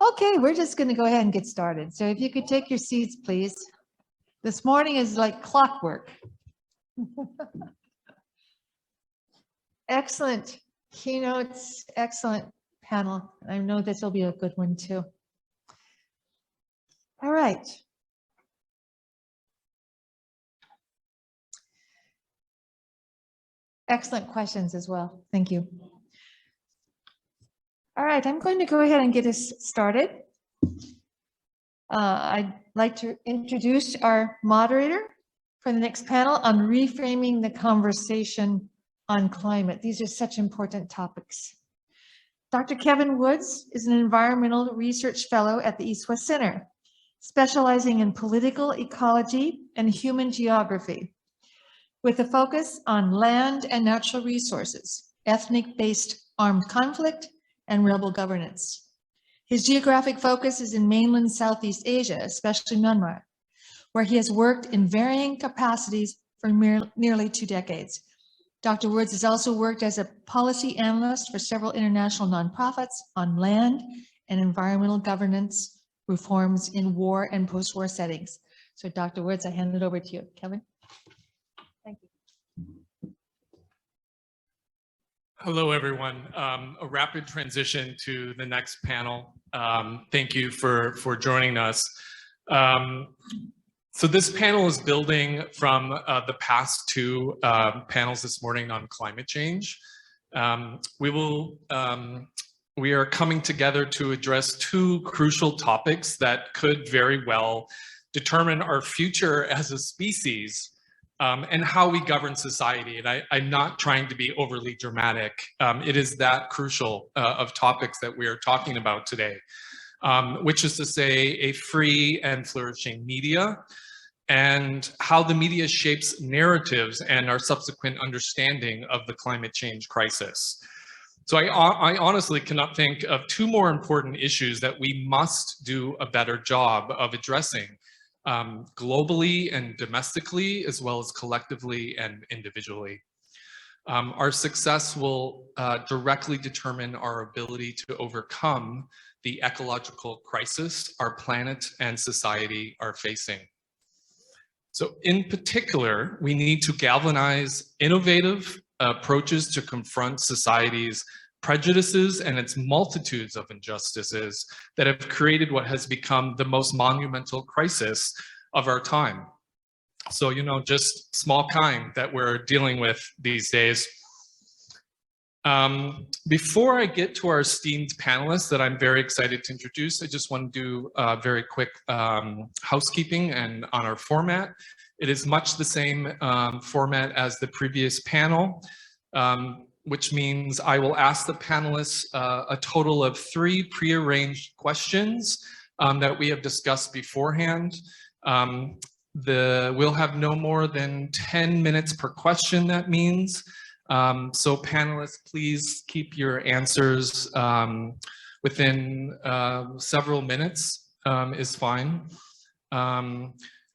Okay, we're just going to go ahead and get started. So if you could take your seats, please. This morning is like clockwork. Excellent keynotes, excellent panel. I know this will be a good one too. All right. Excellent questions as well. Thank you. All right, I'm going to go ahead and get us started. I'd like to introduce our moderator for the next panel on reframing the conversation on climate. These are such important topics. Dr. Kevin Woods is an environmental research fellow at the East-West Center, specializing in political ecology and human geography, with a focus on land and natural resources, ethnic-based armed conflict, and rebel governance. His geographic focus is in mainland Southeast Asia, especially Myanmar, where he has worked in varying capacities for nearly 2 decades. Dr. Woods has also worked as a policy analyst for several international nonprofits on land and environmental governance reforms in war and post-war settings. So Dr. Woods, I hand it over to you. Kevin. Thank you. Hello, everyone. A rapid transition to the next panel. Thank you for joining us. So this panel is building from the past 2 panels this morning on climate change. We are coming together to address 2 crucial topics that could very well determine our future as a species. And how we govern society. And I'm not trying to be overly dramatic. It is that crucial of topics that we are talking about today, which is to say a free and flourishing media and how the media shapes narratives and our subsequent understanding of the climate change crisis. So I honestly cannot think of 2 more important issues that we must do a better job of addressing. Globally and domestically, as well as collectively and individually. Our success will directly determine our ability to overcome the ecological crisis our planet and society are facing. So in particular, we need to galvanize innovative approaches to confront society's prejudices and its multitudes of injustices that have created what has become the most monumental crisis of our time. So, you know, just small kind that we're dealing with these days. Before I get to our esteemed panelists that I'm very excited to introduce, I just want to do a very quick housekeeping and on our format. It is much the same format as the previous panel. Which means I will ask the panelists a total of 3 prearranged questions that we have discussed beforehand. We'll have no more than 10 minutes per question, that means. So panelists, please keep your answers within several minutes is fine.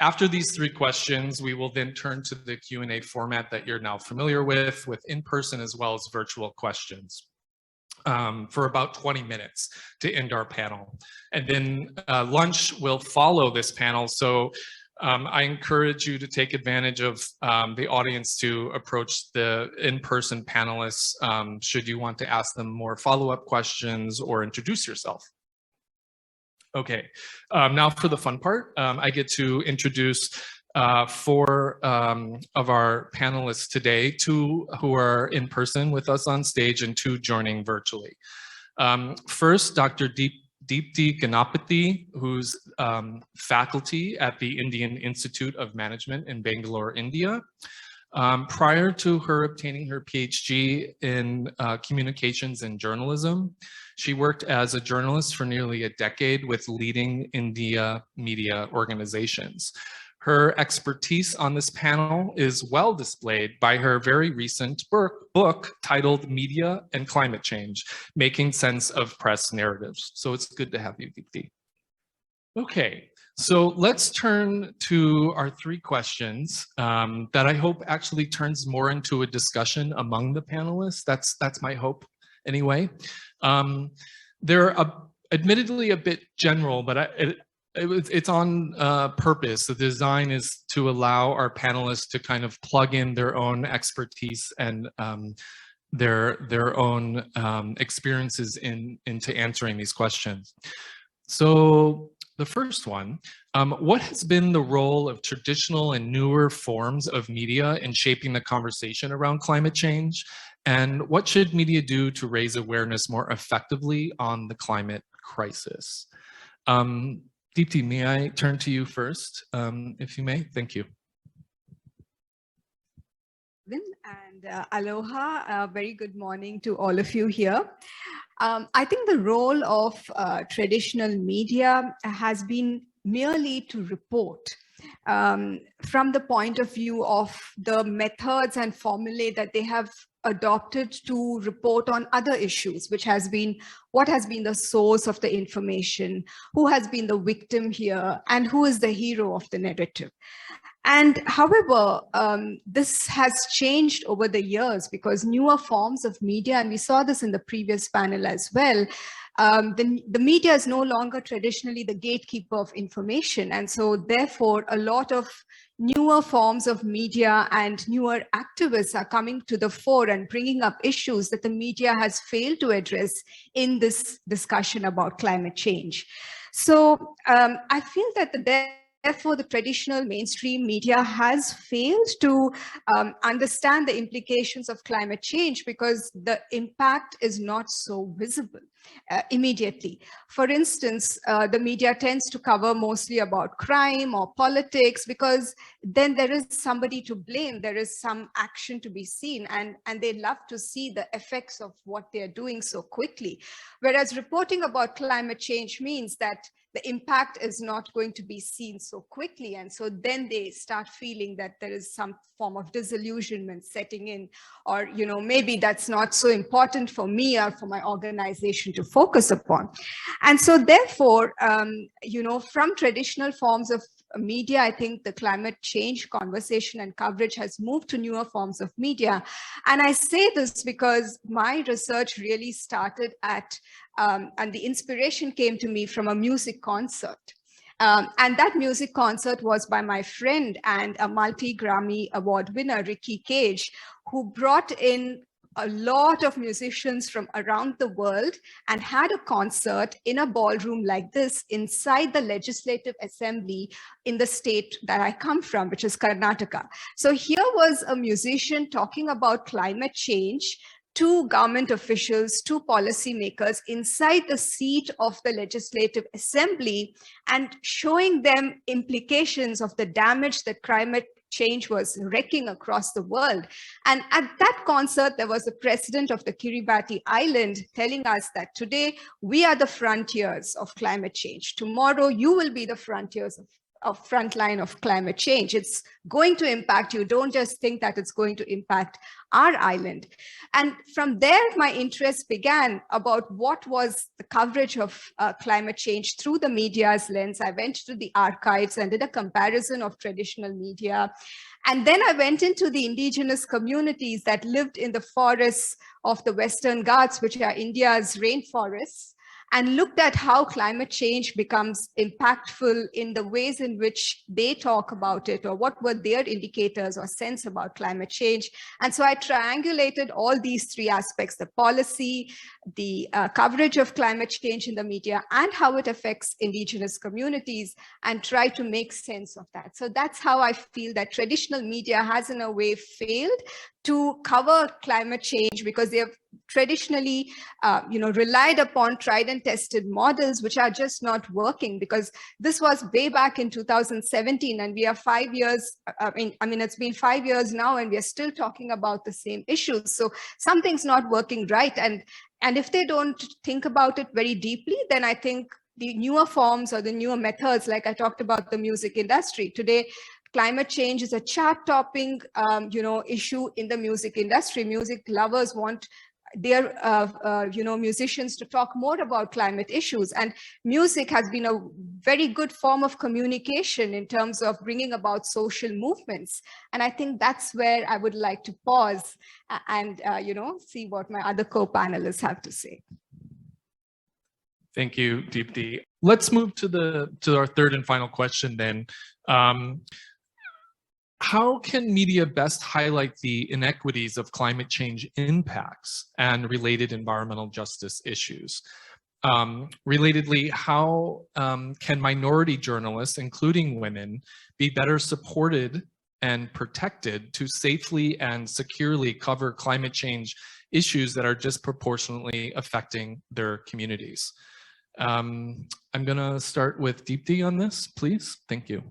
After these 3 questions, we will then turn to the Q&A format that you're now familiar with in-person as well as virtual questions for about 20 minutes to end our panel. And then lunch will follow this panel. So I encourage you to take advantage of the audience to approach the in-person panelists should you want to ask them more follow-up questions or introduce yourself. Okay, now for the fun part, I get to introduce 4 of our panelists today, 2 who are in person with us on stage and 2 joining virtually. First, Dr. Deepti Ganapathy, who's faculty at the Indian Institute of Management in Bangalore, India. Prior to her obtaining her PhD in communications and journalism, she worked as a journalist for nearly a decade with leading India media organizations. Her expertise on this panel is well displayed by her very recent book titled Media and Climate Change, Making Sense of Press Narratives. So it's good to have you, Deepti. Okay, so let's turn to our 3 questions that I hope actually turns more into a discussion among the panelists. That's my hope anyway. They're admittedly a bit general, but it's on purpose. The design is to allow our panelists to kind of plug in their own expertise and their own experiences into answering these questions. So the first one, what has been the role of traditional and newer forms of media in shaping the conversation around climate change? And what should media do to raise awareness more effectively on the climate crisis? Deepti, may I turn to you first, if you may? Thank you. And aloha, very good morning to all of you here. I think the role of traditional media has been merely to report from the point of view of the methods and formulae that they have adopted to report on other issues, which has been what has been the source of the information, who has been the victim here, and who is the hero of the narrative. And however, this has changed over the years because newer forms of media, and we saw this in the previous panel as well, the media is no longer traditionally the gatekeeper of information. And so therefore, a lot of newer forms of media and newer activists are coming to the fore and bringing up issues that the media has failed to address in this discussion about climate change. So I feel that therefore, the traditional mainstream media has failed to understand the implications of climate change because the impact is not so visible immediately. For instance, the media tends to cover mostly about crime or politics because then there is somebody to blame, there is some action to be seen, and they love to see the effects of what they're doing so quickly. Whereas reporting about climate change means that the impact is not going to be seen so quickly. And so then they start feeling that there is some form of disillusionment setting in, or, you know, maybe that's not so important for me or for my organization to focus upon. And so therefore, you know, from traditional forms of media, I think the climate change conversation and coverage has moved to newer forms of media. And I say this because my research really started at, and the inspiration came to me from a music concert. And that music concert was by my friend and a multi-Grammy award winner, Ricky Cage, who brought in a lot of musicians from around the world and had a concert in a ballroom like this inside the Legislative Assembly in the state that I come from, which is Karnataka. So here was a musician talking about climate change to government officials, to policymakers inside the seat of the Legislative Assembly and showing them implications of the damage that climate change was wrecking across the world. And at that concert, there was the president of the Kiribati Island telling us that today we are the frontiers of climate change. Tomorrow you will be the frontiers of front line of climate change. It's going to impact you. Don't just think that it's going to impact our island. And from there, my interest began about what was the coverage of climate change through the media's lens. I went to the archives and did a comparison of traditional media. And then I went into the indigenous communities that lived in the forests of the Western Ghats, which are India's rainforests, and looked at how climate change becomes impactful in the ways in which they talk about it, or what were their indicators or sense about climate change. And so I triangulated all these three aspects: the policy, the coverage of climate change in the media, and how it affects indigenous communities, and try to make sense of that. So that's how I feel that traditional media has in a way failed to cover climate change because they have traditionally relied upon tried and tested models, which are just not working, because this was way back in 2017 and we are 5 years, I mean, it's been 5 years now and we are still talking about the same issues. So something's not working right. And if they don't think about it very deeply, then I think the newer forms or the newer methods, like I talked about the music industry today, climate change is a chart-topping, issue in the music industry. Music lovers want their musicians to talk more about climate issues. And music has been a very good form of communication in terms of bringing about social movements. And I think that's where I would like to pause and see what my other co-panelists have to say. Thank you, Deepti. Let's move to our third and final question then. How can media best highlight the inequities of climate change impacts and related environmental justice issues? Relatedly, how can minority journalists, including women, be better supported and protected to safely and securely cover climate change issues that are disproportionately affecting their communities? I'm going to start with Deepti on this, please. Thank you.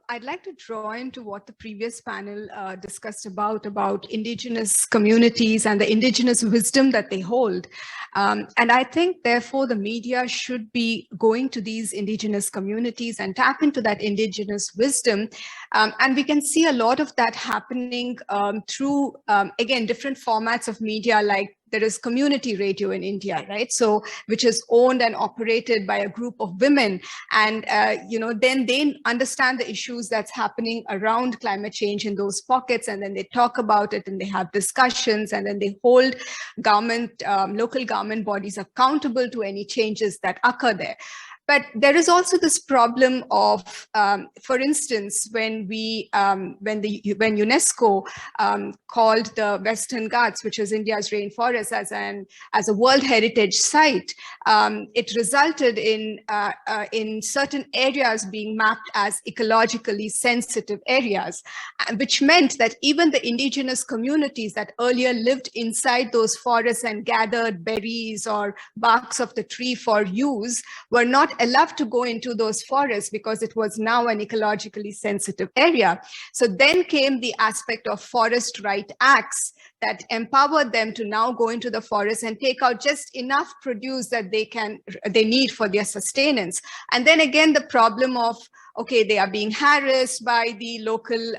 I'd like to draw into what the previous panel discussed about indigenous communities and the indigenous wisdom that they hold. And I think, therefore, the media should be going to these indigenous communities and tap into that indigenous wisdom. And we can see a lot of that happening through, again, different formats of media, like there is community radio in India, right? So, which is owned and operated by a group of women. And, then they understand the issues that's happening around climate change in those pockets. And then they talk about it and they have discussions, and then they hold government, local government bodies accountable to any changes that occur there. But there is also this problem of, for instance, when UNESCO called the Western Ghats, which is India's rainforest, as a World Heritage Site, it resulted in certain areas being mapped as ecologically sensitive areas, which meant that even the indigenous communities that earlier lived inside those forests and gathered berries or barks of the tree for use were not allowed to go into those forests because it was now an ecologically sensitive area. So then came the aspect of Forest Right Acts that empowered them to now go into the forest and take out just enough produce that they need for their sustenance. And then again, the problem of, okay, they are being harassed by the local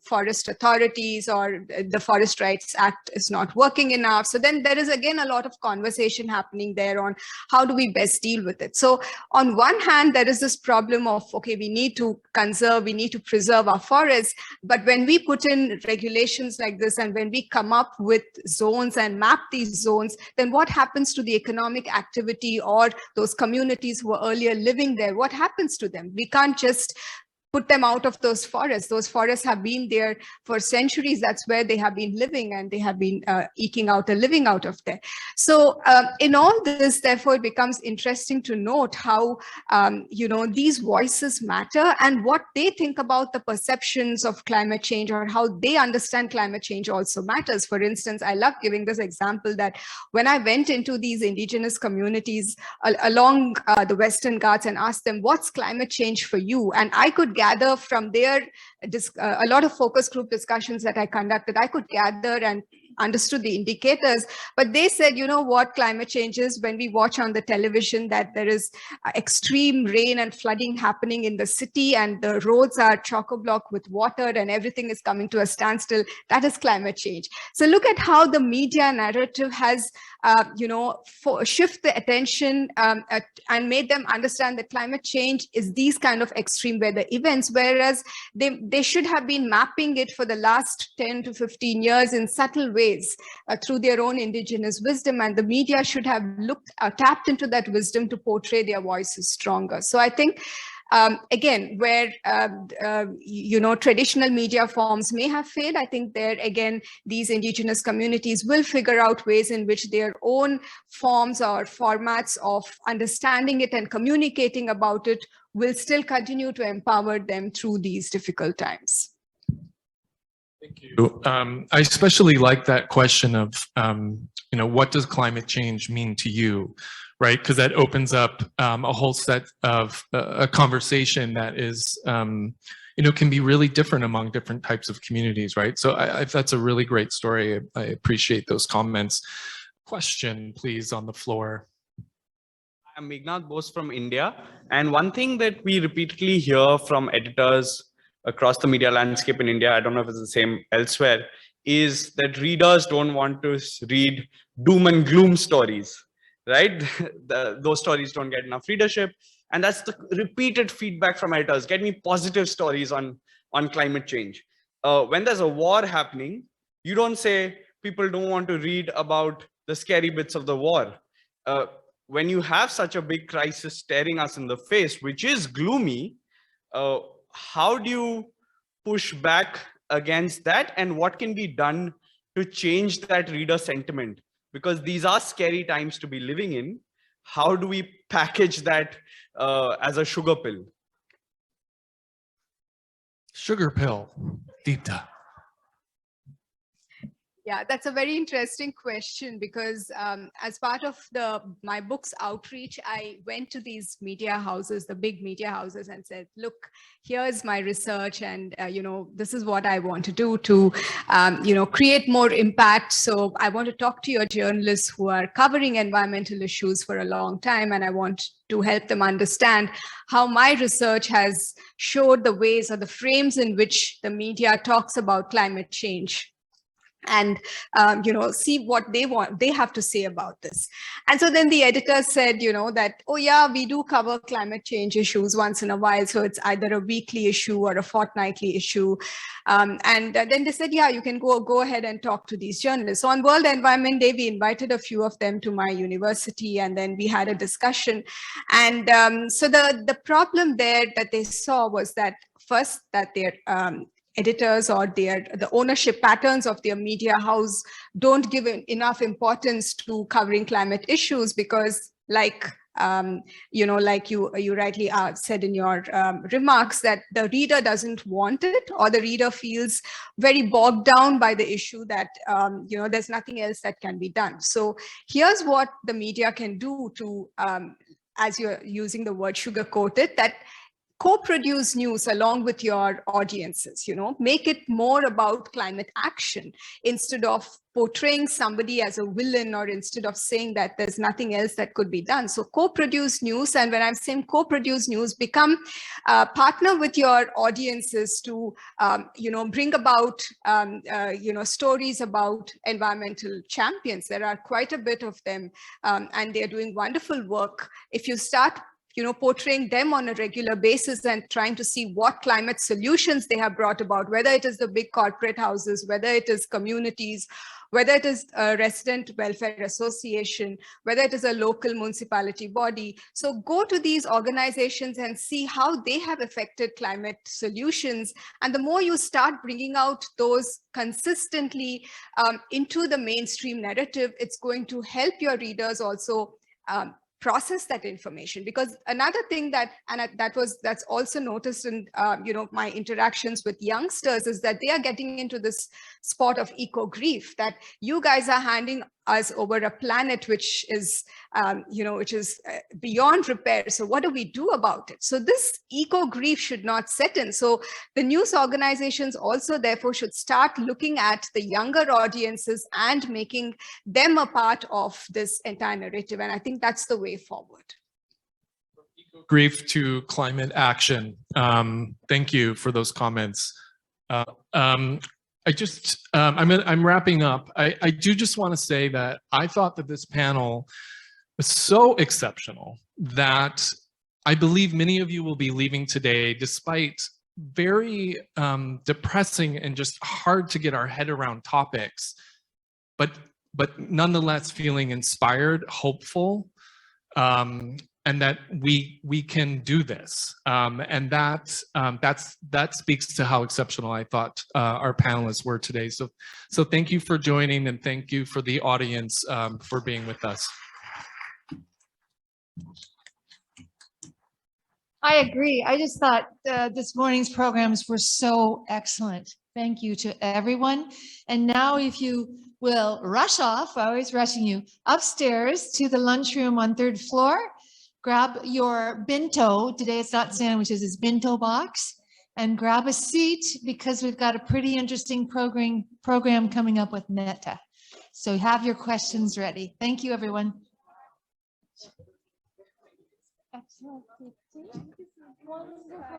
forest authorities, or the Forest Rights Act is not working enough. So then there is again a lot of conversation happening there on how do we best deal with it. So on one hand, there is this problem of, okay, we need to conserve, we need to preserve our forests. But when we put in regulations like this, and when we come up with zones and map these zones, then what happens to the economic activity or those communities who were earlier living there? What happens to them? We can't just put them out of those forests. Those forests have been there for centuries. That's where they have been living, and they have been eking out a living out of there. So in all this, therefore, it becomes interesting to note how, these voices matter, and what they think about the perceptions of climate change, or how they understand climate change also matters. For instance, I love giving this example that when I went into these indigenous communities along the Western Ghats and asked them, what's climate change for you? And I could gather from their, a lot of focus group discussions that I conducted, I could gather and understood the indicators, but they said, you know what climate change is? When we watch on the television that there is extreme rain and flooding happening in the city, and the roads are chock-a-block with water and everything is coming to a standstill, that is climate change. So look at how the media narrative has, shift the attention and made them understand that climate change is these kind of extreme weather events, whereas they should have been mapping it for the last 10 to 15 years in subtle ways through their own indigenous wisdom, and the media should have tapped into that wisdom to portray their voices stronger. So I think again, where traditional media forms may have failed, I think there again these indigenous communities will figure out ways in which their own forms or formats of understanding it and communicating about it will still continue to empower them through these difficult times. Thank you. I especially like that question of, what does climate change mean to you, right? Because that opens up a whole set of a conversation that is, can be really different among different types of communities, right? So that's a really great story. I appreciate those comments. Question, please, on the floor. I'm Meghnad Bose from India. And one thing that we repeatedly hear from editors across the media landscape in India, I don't know if it's the same elsewhere, is that readers don't want to read doom and gloom stories, right? Those stories don't get enough readership. And that's the repeated feedback from editors. Get me positive stories on climate change. When there's a war happening, you don't say people don't want to read about the scary bits of the war. When you have such a big crisis staring us in the face, which is gloomy, how do you push back against that, and what can be done to change that reader sentiment? Because these are scary times to be living in. How do we package that as a sugar pill? Sugar pill, Deepta. Yeah, that's a very interesting question, because as part of my book's outreach, I went to these media houses, the big media houses, and said, look, here's my research, and this is what I want to do to create more impact. So I want to talk to your journalists who are covering environmental issues for a long time, and I want to help them understand how my research has showed the ways or the frames in which the media talks about climate change, and see what they have to say about this. And so then the editor said, that, oh yeah, we do cover climate change issues once in a while, so it's either a weekly issue or a fortnightly issue. And then they said, yeah, you can go ahead and talk to these journalists. So on World Environment Day, we invited a few of them to my university, and then we had a discussion. And so the problem there that they saw was that, first, that their editors or the ownership patterns of their media house don't give enough importance to covering climate issues, because like you rightly said in your remarks, that the reader doesn't want it, or the reader feels very bogged down by the issue that there's nothing else that can be done. So here's what the media can do to, as you're using the word sugarcoat it, that co-produce news along with your audiences, make it more about climate action instead of portraying somebody as a villain, or instead of saying that there's nothing else that could be done. So co-produce news, and when I'm saying co-produce news, become partner with your audiences to bring about stories about environmental champions. There are quite a bit of them, and they're doing wonderful work. If you start portraying them on a regular basis and trying to see what climate solutions they have brought about, whether it is the big corporate houses, whether it is communities, whether it is a resident welfare association, whether it is a local municipality body. So go to these organizations and see how they have affected climate solutions. And the more you start bringing out those consistently into the mainstream narrative, it's going to help your readers also process that information. Because another thing that's also noticed in my interactions with youngsters is that they are getting into this spot of eco grief, that you guys are handing us over a planet which is beyond repair. So what do we do about it? So this eco grief should not set in. So the news organizations also therefore should start looking at the younger audiences and making them a part of this entire narrative. And I think that's the way forward. Grief to climate action. Thank you for those comments. I'm wrapping up. I do just want to say that I thought that this panel was so exceptional that I believe many of you will be leaving today despite very depressing and just hard to get our head around topics, but nonetheless feeling inspired, hopeful, and that we can do this, and that speaks to how exceptional I thought our panelists were today. So thank you for joining, and thank you for the audience for being with us. I agree. I just thought this morning's programs were so excellent. Thank you to everyone. And now if you will rush off, always rushing you, upstairs to the lunchroom on 3rd floor, grab your bento. Today it's not sandwiches, it's bento box. And grab a seat, because we've got a pretty interesting program coming up with Meta. So have your questions ready. Thank you, everyone. Excellent.